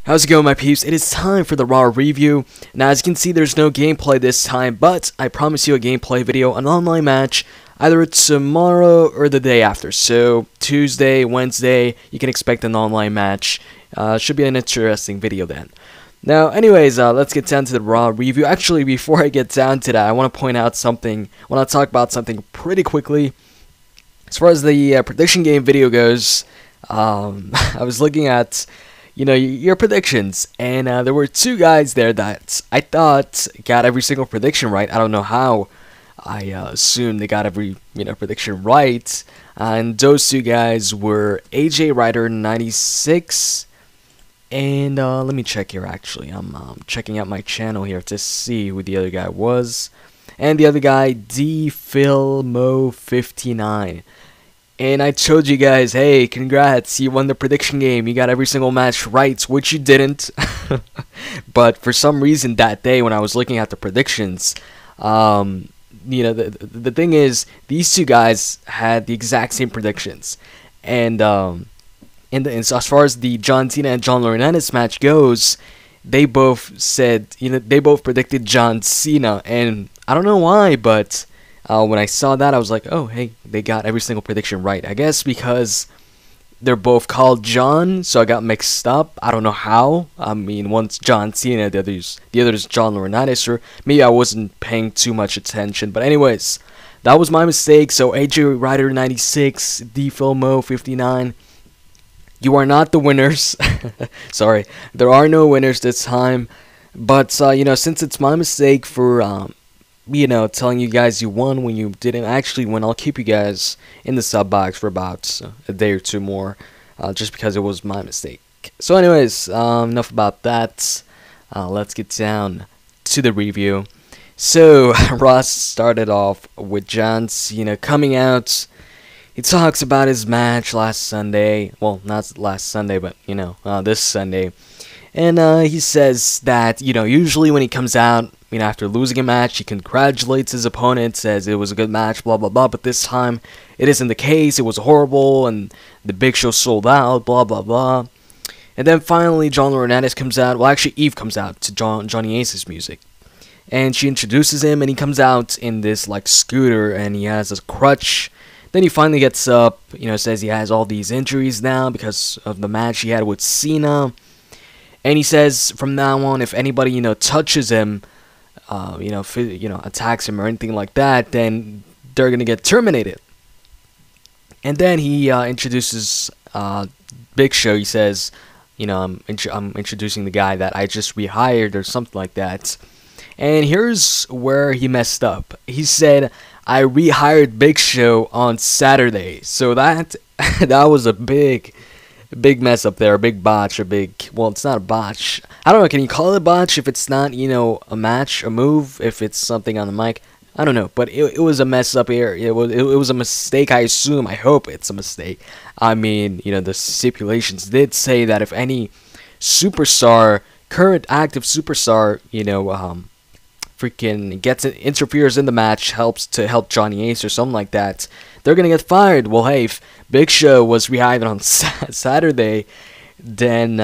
How's it going, my peeps? It is time for the Raw review. Now, as you can see, there's no gameplay this time, but I promise you a gameplay video, an online match, either tomorrow or the day after. So, Tuesday, Wednesday, you can expect an online match. Should be an interesting video then. Now, anyways, let's get down to the Raw review. Actually, before I get down to that, I want to point out something. I want to talk about something pretty quickly. As far as the prediction game video goes, I was looking at your predictions, and there were two guys there that I thought got every single prediction right. I don't know how. I assumed they got every prediction right, and those two guys were AJ Ryder 96, and let me check here. Actually, I'm checking out my channel here to see who the other guy was, and the other guy DFilmo 59. And I told you guys, hey, congrats, you won the prediction game. You got every single match right, which you didn't. But for some reason that day when I was looking at the predictions, the thing is, these two guys had the exact same predictions. And so as far as the John Cena and John Laurinaitis match goes, they both said, they both predicted John Cena. And I don't know why, but when I saw that, I was like, oh, hey, they got every single prediction right. I guess because they're both called John, so I got mixed up. I don't know how. I mean, one's John Cena, the other's John Laurinaitis, or maybe I wasn't paying too much attention. But anyways, that was my mistake. So AJ Ryder 96, DFilmo 59, you are not the winners. Sorry, there are no winners this time. But since it's my mistake for telling you guys you won when you didn't actually win, I'll keep you guys in the sub box for about a day or two more, just because it was my mistake. So anyways, enough about that. Let's get down to the review. So, Ross started off with John Cena coming out. He talks about his match last Sunday. Well, not last Sunday, but, this Sunday. And he says that, usually when he comes out, after losing a match, he congratulates his opponent, says it was a good match, blah, blah, blah. But this time, it isn't the case. It was horrible, and the Big Show sold out, blah, blah, blah. And then finally, John Laurinaitis comes out. Well, actually, Eve comes out to Johnny Ace's music. And she introduces him, and he comes out in this, scooter, and he has a crutch. Then he finally gets up, says he has all these injuries now because of the match he had with Cena. And he says from now on, if anybody, touches him, attacks him or anything like that, then they're gonna get terminated. And then he introduces Big Show. He says, I'm introducing the guy that I just rehired or something like that. And here's where he messed up. He said, I rehired Big Show on Saturday. So that was a big mess up there, a big botch, well, it's not a botch. I don't know, can you call it a botch if it's not, a match, a move, if it's something on the mic? I don't know, but it was a mess up here. It was a mistake, I assume. I hope it's a mistake. I mean, the stipulations did say that if any superstar, current active superstar, freaking interferes in the match, help Johnny Ace or something like that, they're gonna get fired. Well, hey, if Big Show was rehired on Saturday, then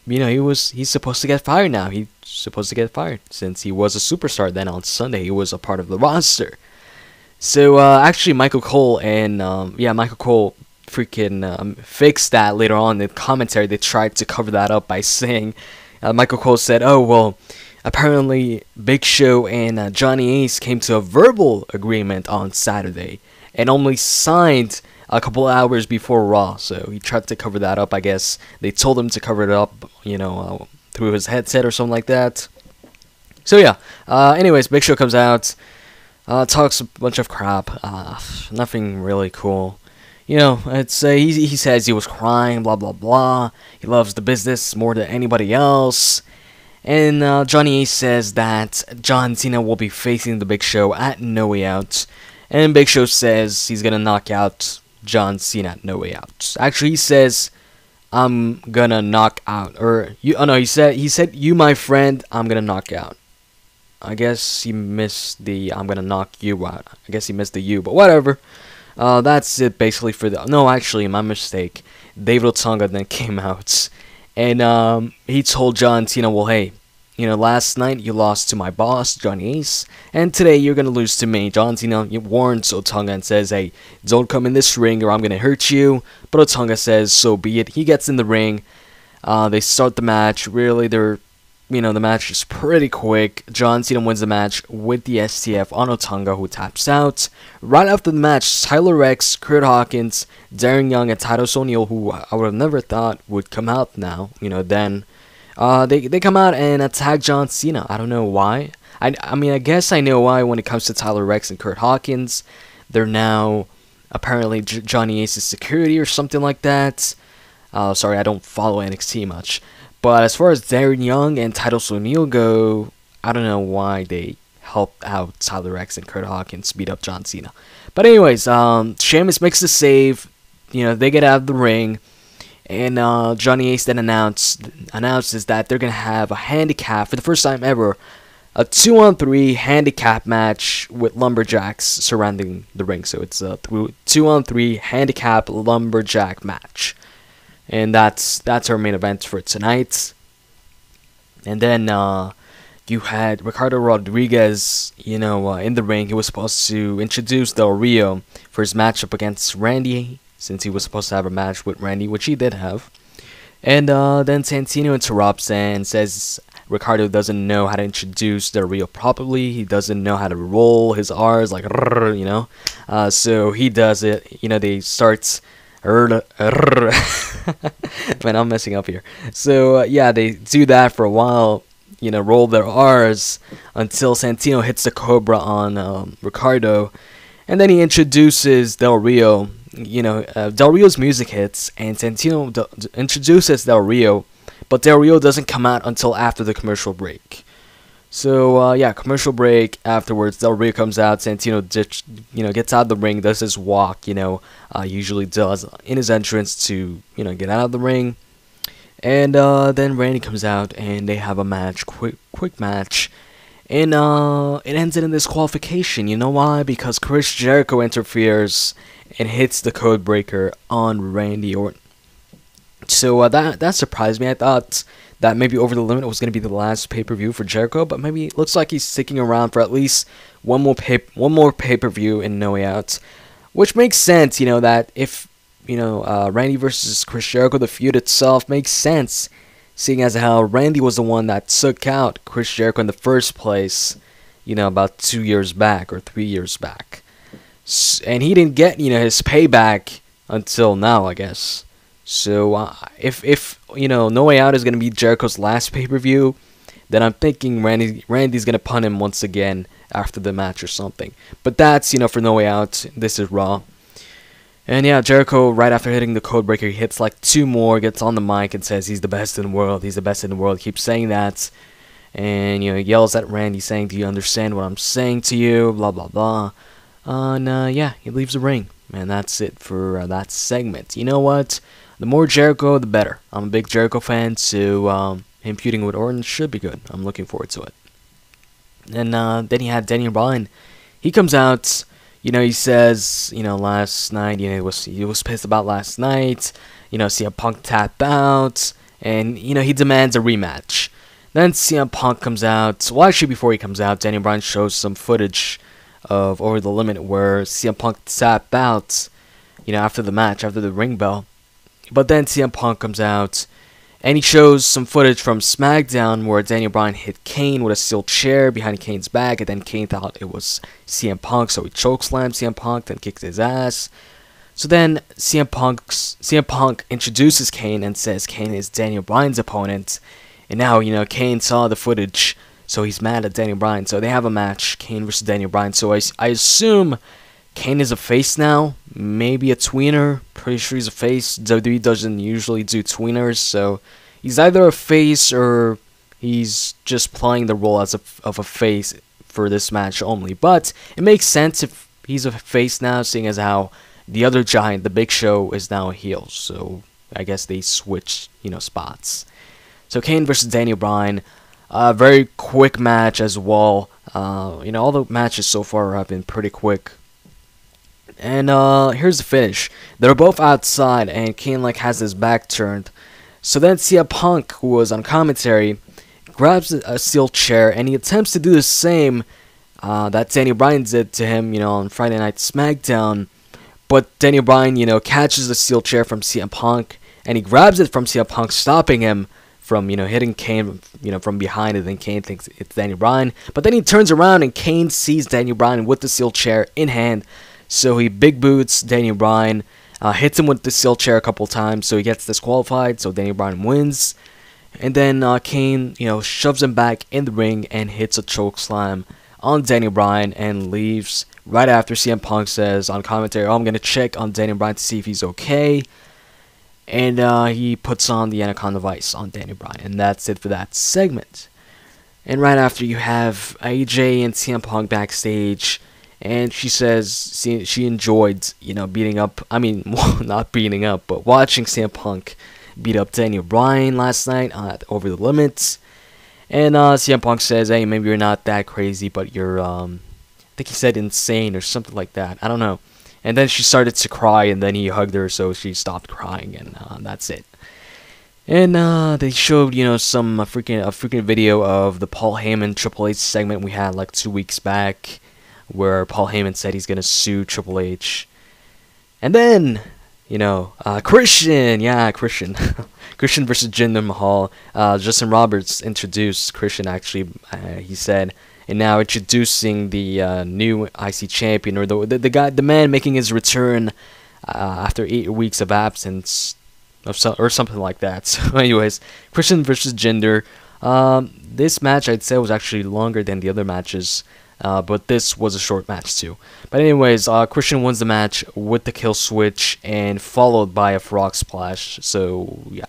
he's supposed to get fired now. He's supposed to get fired since he was a superstar. Then on Sunday he was a part of the roster. So actually, Michael Cole and Michael Cole freaking fixed that later on in the commentary. They tried to cover that up by saying Michael Cole said, "Oh well, apparently Big Show and Johnny Ace came to a verbal agreement on Saturday and only signed a couple hours before Raw." So he tried to cover that up, I guess. They told him to cover it up, through his headset or something like that. So yeah, anyways, Big Show comes out, talks a bunch of crap, nothing really cool. It's he says he was crying, blah, blah, blah. He loves the business more than anybody else. And Johnny Ace says that John Cena will be facing the Big Show at No Way Out. And Big Show says he's gonna knock out John Cena at No Way Out. Actually, he says, I'm gonna knock out. Or, he said, you, my friend, I'm gonna knock out. I guess he missed the, I'm gonna knock you out. I guess he missed the you, but whatever. That's it basically for the, no, actually, my mistake. David Otunga then came out And he told John Cena, well, hey, last night you lost to my boss, Johnny Ace, and today you're going to lose to me. John Cena warns Otunga and says, hey, don't come in this ring or I'm going to hurt you. But Otunga says, so be it. He gets in the ring. They start the match. Really, the match is pretty quick. John Cena wins the match with the STF on Otunga, who taps out. Right after the match, Tyler Rex, Kurt Hawkins, Darren Young, and Titus O'Neil, who I would have never thought would come out now, then they come out and attack John Cena. I don't know why. I mean, I guess I know why when it comes to Tyler Rex and Kurt Hawkins. They're now apparently Johnny Ace's security or something like that. Sorry, I don't follow NXT much. But as far as Darren Young and Titus O'Neil go, I don't know why they helped out Tyler Rex and Kurt Hawkins beat up John Cena. But anyways, Sheamus makes the save. They get out of the ring. And Johnny Ace then announces that they're going to have a handicap, for the first time ever, a 2-on-3 handicap match with lumberjacks surrounding the ring. So it's a 2-on-3 handicap lumberjack match. And that's our main event for tonight. And then you had Ricardo Rodriguez, in the ring. He was supposed to introduce Del Rio for his matchup against Randy, since he was supposed to have a match with Randy, which he did have. And then Santino interrupts and says Ricardo doesn't know how to introduce Del Rio properly. He doesn't know how to roll his R's, like, so he does it. They start... Man, I'm messing up here. So, they do that for a while, roll their R's until Santino hits the Cobra on Ricardo. And then he introduces Del Rio. Del Rio's music hits, and Santino introduces Del Rio, but Del Rio doesn't come out until after the commercial break. So, commercial break. Afterwards, Del Rio comes out. Santino, gets out of the ring, does his walk, usually does in his entrance to, get out of the ring. And then Randy comes out, and they have a match, quick match. And it ends in a disqualification. You know why? Because Chris Jericho interferes and hits the code breaker on Randy Orton. So that surprised me. I thought that maybe Over the Limit was going to be the last pay-per-view for Jericho, but maybe it looks like he's sticking around for at least one more pay-per-view in No Way Out, which makes sense. That if Randy versus Chris Jericho, the feud itself makes sense, seeing as how Randy was the one that took out Chris Jericho in the first place, about 2 years back or 3 years back, and he didn't get his payback until now, I guess. So if No Way Out is gonna be Jericho's last pay-per-view, then I'm thinking Randy's gonna pun him once again after the match or something. But that's for No Way Out. This is Raw. And Jericho, right after hitting the code breaker, he hits like 2 more, gets on the mic and says he's the best in the world. He's the best in the world. Keeps saying that, and he yells at Randy saying, "Do you understand what I'm saying to you?" Blah blah blah. And he leaves the ring. And that's it for that segment. You know what? The more Jericho, the better. I'm a big Jericho fan, so him feuding with Orton should be good. I'm looking forward to it. And then he had Daniel Bryan. He comes out, he says, last night, he was pissed about last night. CM Punk tapped out, and he demands a rematch. Then CM Punk comes out. Well, actually, before he comes out, Daniel Bryan shows some footage of Over the Limit where CM Punk tapped out, after the match, after the ring bell. But then CM Punk comes out, and he shows some footage from SmackDown where Daniel Bryan hit Kane with a steel chair behind Kane's back, and then Kane thought it was CM Punk, so he chokeslammed CM Punk, then kicked his ass. So then CM Punk introduces Kane and says Kane is Daniel Bryan's opponent, and now, Kane saw the footage, so he's mad at Daniel Bryan. So they have a match, Kane versus Daniel Bryan. So I assume Kane is a face now, maybe a tweener. Pretty sure he's a face. WWE doesn't usually do tweeners, so he's either a face or he's just playing the role of a face for this match only. But it makes sense if he's a face now, seeing as how the other giant, the Big Show, is now a heel. So I guess they switched, spots. So Kane versus Daniel Bryan, very quick match as well. All the matches so far have been pretty quick. And here's the finish. They're both outside, and Kane has his back turned. So then CM Punk, who was on commentary, grabs a steel chair and he attempts to do the same that Daniel Bryan did to him, on Friday Night SmackDown. But Daniel Bryan, catches the steel chair from CM Punk and he grabs it from CM Punk, stopping him from, hitting Kane, from behind, and then Kane thinks it's Daniel Bryan. But then he turns around and Kane sees Daniel Bryan with the steel chair in hand. So he big boots Daniel Bryan, hits him with the steel chair a couple times, so he gets disqualified, so Daniel Bryan wins. And then Kane, shoves him back in the ring and hits a choke slam on Daniel Bryan and leaves right after CM Punk says on commentary, I'm going to check on Daniel Bryan to see if he's okay. And he puts on the Anaconda Vice on Daniel Bryan. And that's it for that segment. And right after, you have AJ and CM Punk backstage. And she says she enjoyed, beating up. I mean, not beating up, but watching CM Punk beat up Daniel Bryan last night over the limits. And CM Punk says, hey, maybe you're not that crazy, but you're, I think he said insane or something like that. I don't know. And then she started to cry, and then he hugged her, so she stopped crying, and that's it. And they showed, some a freaking video of the Paul Heyman Triple H segment we had like 2 weeks back, where Paul Heyman said he's gonna sue Triple H. And then, Christian, Christian, Christian versus Jinder Mahal. Justin Roberts introduced Christian. Actually, he said. And now introducing the new IC champion, or the man making his return after 8 weeks of absence, or something like that. So, anyways, Christian versus Jinder. This match I'd say was actually longer than the other matches, but this was a short match too. But anyways, Christian wins the match with the kill switch and followed by a frog splash. So yeah,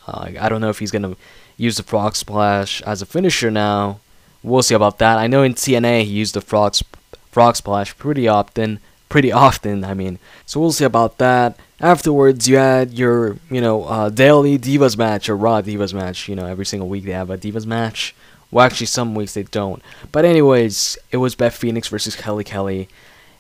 I don't know if he's gonna use the frog splash as a finisher now. We'll see about that. I know in TNA he used the frog splash pretty often. I mean, so we'll see about that. Afterwards, you had your daily Divas match or Raw Divas match. Every single week they have a Divas match. Well, actually, some weeks they don't. But anyways, it was Beth Phoenix versus Kelly,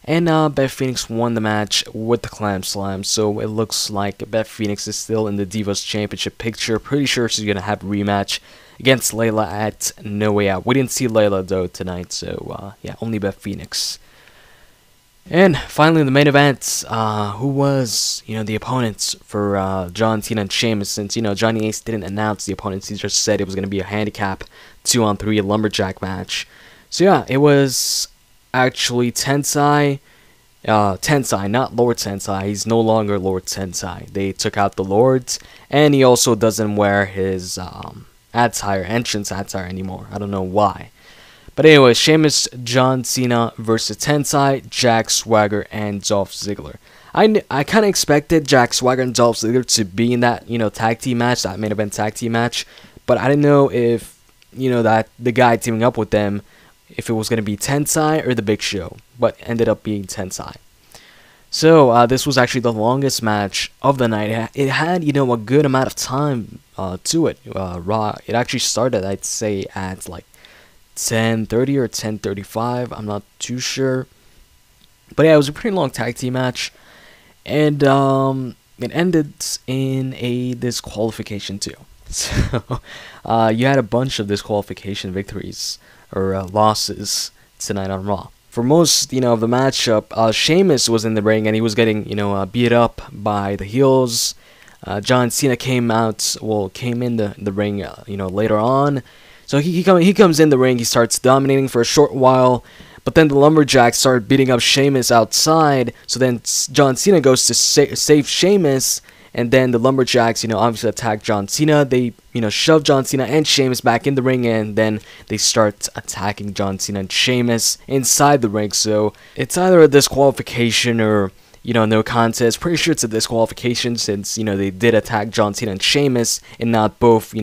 and Beth Phoenix won the match with the Glam Slam. So it looks like Beth Phoenix is still in the Divas Championship picture. Pretty sure she's gonna have a rematch against Layla at No Way Out. We didn't see Layla though tonight, so yeah, only Beth Phoenix. And finally, the main event, who was the opponents for John Cena and Sheamus? Since Johnny Ace didn't announce the opponents, he just said it was gonna be a handicap 2-on-3 lumberjack match. So yeah, it was actually Tensai. Tensai, not Lord Tensai. He's no longer Lord Tensai. They took out the Lords, and he also doesn't wear his entrance attire anymore. I don't know why. But anyway, Sheamus, John Cena versus Tensai, Jack Swagger, and Dolph Ziggler. I kind of expected Jack Swagger and Dolph Ziggler to be in that tag team match, that main event tag team match, but I didn't know if that the guy teaming up with them, if it was gonna be Tensai or the Big Show, but ended up being Tensai. So this was actually the longest match of the night. It had a good amount of time to it. Raw. It actually started, I'd say, at like 10:30 or 10:35. I'm not too sure, but yeah, it was a pretty long tag team match, and it ended in a disqualification too. So you had a bunch of disqualification victories or losses tonight on Raw. For most, of the matchup, Sheamus was in the ring and he was getting, beat up by the heels. John Cena came in the ring, later on. So he comes in the ring, he starts dominating for a short while, but then the Lumberjacks started beating up Sheamus outside. So then John Cena goes to save Sheamus, and then the Lumberjacks, obviously attack John Cena. They, shove John Cena and Sheamus back in the ring, and then they start attacking John Cena and Sheamus inside the ring. So it's either a disqualification or no contest. Pretty sure it's a disqualification since, they did attack John Cena and Sheamus and not both,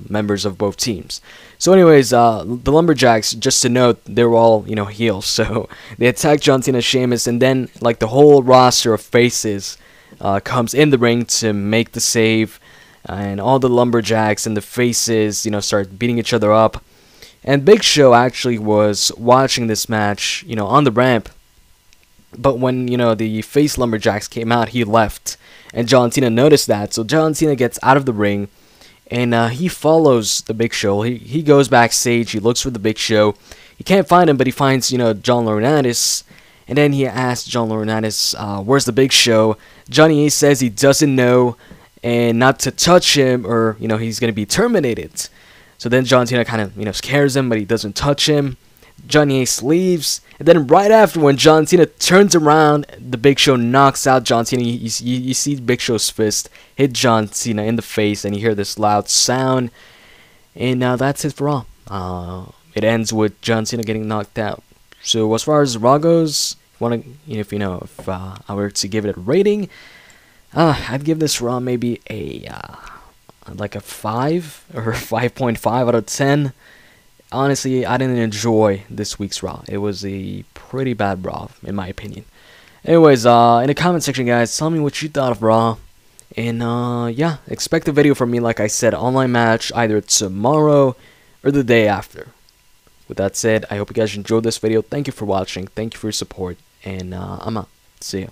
members of both teams. So anyways, the Lumberjacks, just to note, they were all, heels. So they attacked John Cena and Sheamus, and then, like, the whole roster of faces comes in the ring to make the save. And all the Lumberjacks and the faces, start beating each other up. And Big Show actually was watching this match, on the ramp. But when, the face Lumberjacks came out, he left. And John Cena noticed that. So John Cena gets out of the ring. and he follows the Big Show. He goes backstage. He looks for the Big Show. He can't find him, but he finds John Laurinaitis, and then he asks John Laurinaitis, "Where's the Big Show?" Johnny Ace says he doesn't know, and not to touch him, or he's gonna be terminated. So then John Cena kind of scares him, but he doesn't touch him. Johnny Ace leaves, and then right after, when John Cena turns around, the Big Show knocks out John Cena. You see Big Show's fist hit John Cena in the face, and you hear this loud sound, and that's it for Raw. It ends with John Cena getting knocked out. So as far as Raw goes, if I were to give it a rating, I'd give this Raw maybe a like a 5 or 5.5 out of 10. Honestly, I didn't enjoy this week's Raw. It was a pretty bad Raw, in my opinion. Anyways, in the comment section, guys, tell me what you thought of Raw. And, yeah, expect a video from me, like I said, online match, either tomorrow or the day after. With that said, I hope you guys enjoyed this video. Thank you for watching. Thank you for your support. And, I'm out. See ya.